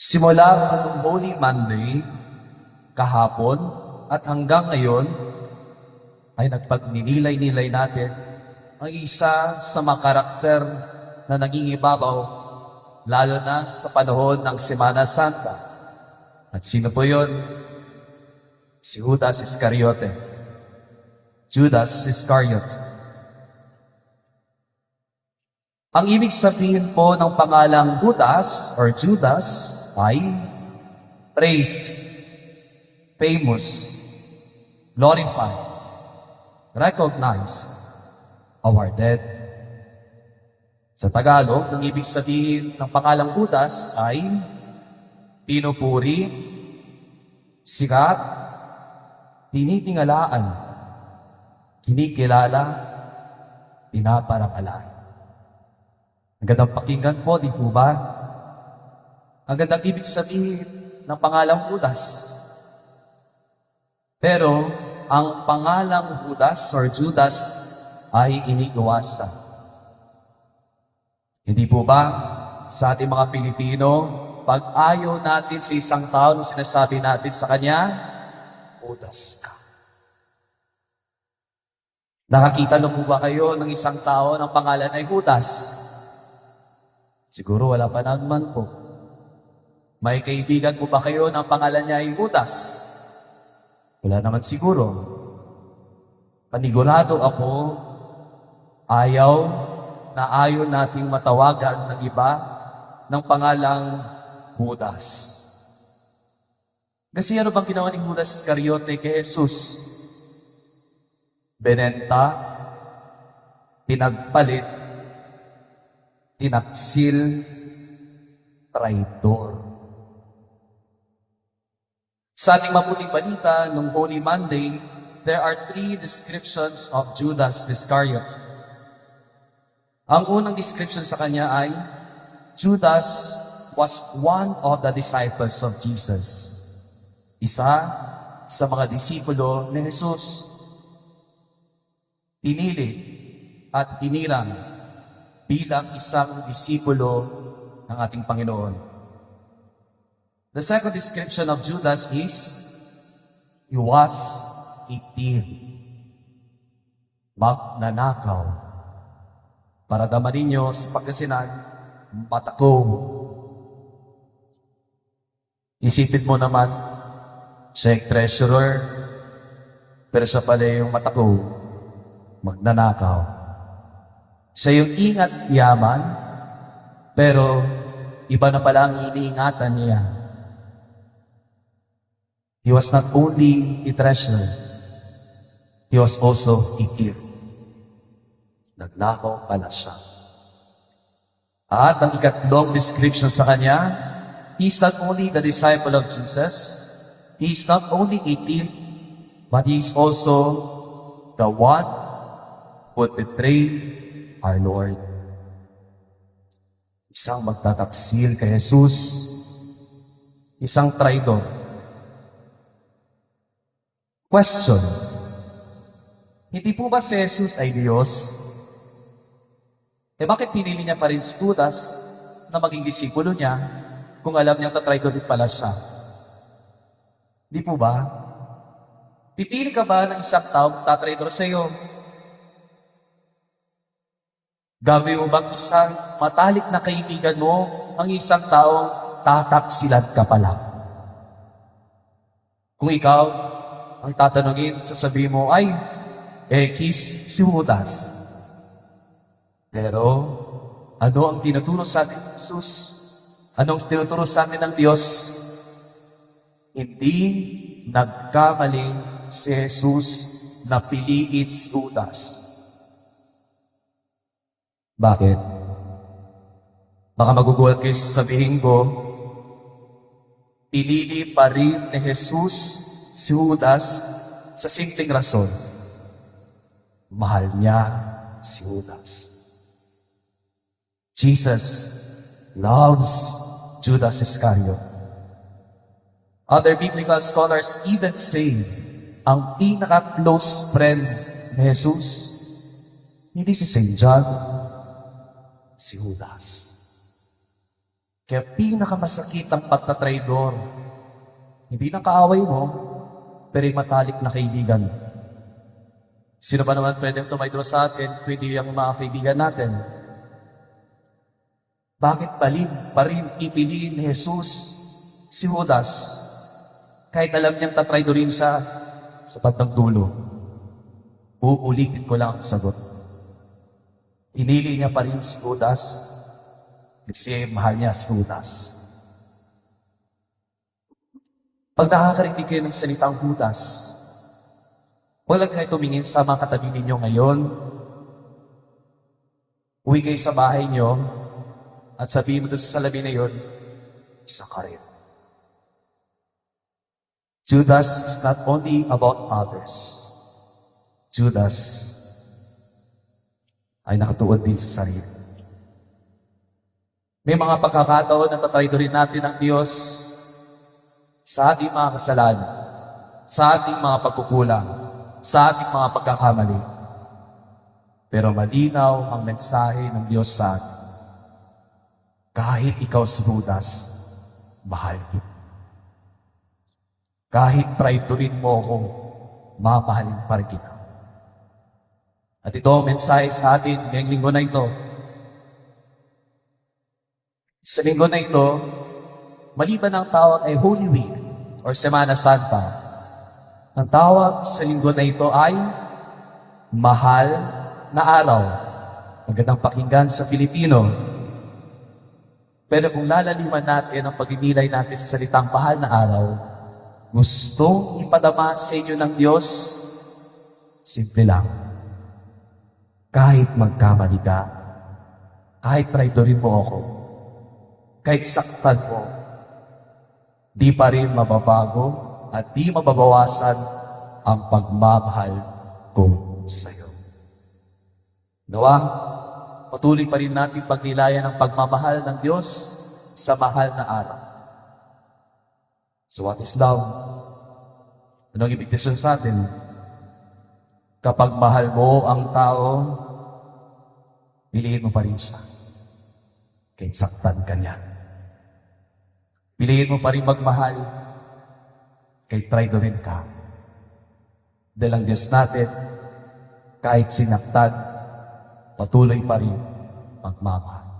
Simula noong Holy Monday, kahapon at hanggang ngayon, ay nagpagninilay-nilay natin ang isa sa mga karakter na naging ibabaw, lalo na sa panahon ng Semana Santa. At sino po yun? Si Judas Iscariote. Judas Iscariot. Ang ibig sabihin po ng pangalang Judas or Judas ay praised, famous, glorified, recognized, awarded. Sa Tagalog, ang ibig sabihin ng pangalang Judas ay pinupuri, sikat, tinitingalaan, kinikilala, pinaparangalan. Ang gandang pakinggan po, di po ba? Ang gandang ibig sabihin ng pangalang Judas. Pero, ang pangalang Judas or Judas ay iniiwasan. Hindi po ba sa ating mga Pilipino, pag ayaw natin sa isang tao, sinasabi natin sa kanya, Judas ka. Nakakita na po ba kayo ng isang tao ng pangalan ay Judas? Siguro wala pa naman po. May kaibigan po ba kayo ng pangalan niya ay Judas? Wala naman siguro. Panigurado ako, ayaw nating matawagan ng iba ng pangalang Judas. Kasi ano bang ginawa ni Judas Iscariote kay Jesus? Benenta, pinagpalit, tinaksil, traidor. Sa ating mabuting balita, nung Holy Monday, there are 3 descriptions of Judas Iscariot. Ang unang description sa kanya ay, Judas was one of the disciples of Jesus. Isa sa mga disipulo ni Jesus. Pinili at hinirang bilang isang disipulo ng ating Panginoon. The second description of Judas is, he was a thief. Magnanakaw. Para daman ninyo sa Pangasinan, matakaw. Isipin mo naman, siya yung treasurer, pero siya pala yung matakaw, magnanakaw. Siya yung ingat yaman, pero iba na pala ang iniingatan niya. He was not only a treasurer, he was also a thief. Nagnakaw pala siya. At ang ikatlong description sa kanya, he is not only the disciple of Jesus, he is not only a thief, but he is also the one who betrayed our Lord. Isang magtataksil kay Jesus, isang traidor. Question, hindi po ba si Jesus ay Diyos? Bakit pinili niya pa rin si Judas na maging disipulo niya kung alam niyang tatraidor din pala siya? Di po ba? Pipili ka ba ng isang taong tatraidor sa iyo? Gawin mo bang isang matalik na kaibigan mo ang isang taong tataksilan ka pala? Kung ikaw ang tatanungin, sasabihin mo, ay, kiss si Judas. Pero, ano ang tinuturo sa atin ng Jesus? Anong tinuturo sa atin ng Diyos? Hindi nagkamaling si Jesus na piliin si Judas. Bakit? Baka magugulat kayo sa sabihin ko, pinili pa rin ni Jesus si Judas sa simpleng rason. Mahal niya si Judas. Jesus loves Judas Iscariot. Other biblical scholars even say, ang pinaka-close friend ni Jesus, hindi si St. John, si Judas. Kaya pinakamasakit ang pagtatraidor. Hindi na kaaway mo, pero yung matalik na kaibigan. Sino ba naman pwedeng tumaydor sa atin, pwede yung mga kaibigan natin? Bakit pa rin ipiliin ni Jesus si Judas? Kahit alam niyang tatraydorin siya sa bandang dulo. Uulitin ko lang ang sagot. Pinili niya pa rin si Judas kasi mahal niya si Judas. Pag nakakarinig kayo ng salitang Judas, wala kayo tumingin sa mga katabi ninyo ngayon. Uwi kayo sa bahay niyo at sabihin mo doon sa salabi na yun, isa ka rin. Judas is not only about others. Judas ay nakatuon din sa sarili. May mga pagkakataon na tatraydorin natin ang Diyos sa ating mga kasalanan, sa ating mga pagkukulang, sa ating mga pagkakamali. Pero malinaw ang mensahe ng Diyos sa atin. Kahit ikaw si Judas, mahal mo. Kahit traidorin mo ako, mamahalin pa rin kita. At ito ang mensahe sa atin ngayong linggo na ito. Sa linggo na ito, maliban ang tawag ay Holy Week or Semana Santa, ang tawag sa linggo na ito ay Mahal na Araw. Magandang pakinggan sa Pilipino. Pero kung lalaliman natin ang pagninilay natin sa salitang mahal na araw, gusto ipadama sa inyo ng Diyos, simple lang. Kahit magkamali ka, kahit traidorin mo ako, kahit saktan mo, di pa rin mababago at di mababawasan ang pagmamahal ko sa iyo. Nawa, patuloy pa rin natin pagnilayan ang pagmamahal ng Diyos sa mahal na araw. So what is love? Anong ibitasyon sa atin? Kapag mahal mo ang tao, piliin mo pa rin siya. Kahit saktan ka niya. Piliin mo pa rin magmahal. Kahit traidorin ka. Dahil ang Diyos natin, kahit sinaktan, patuloy pa rin magmamahal.